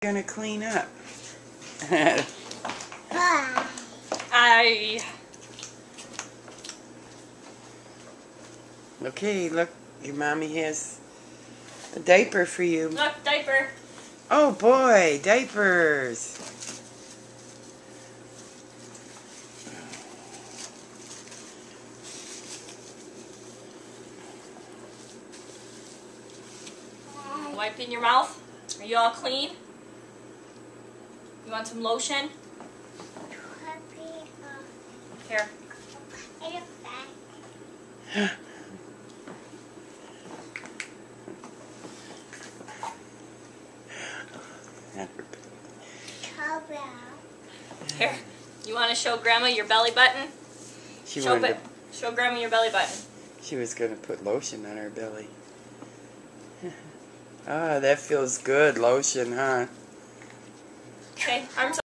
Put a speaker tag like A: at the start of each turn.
A: Gonna clean up. Okay, look, your mommy has a diaper for you.
B: Look, diaper.
A: Oh boy, diapers.
B: Wiping your mouth? Are you all clean? You want some lotion? Here. Here. You want to show Grandma your belly button? Show Grandma your belly button.
A: She was going to put lotion on her belly. Ah, that feels good, lotion, huh?
B: Okay, arms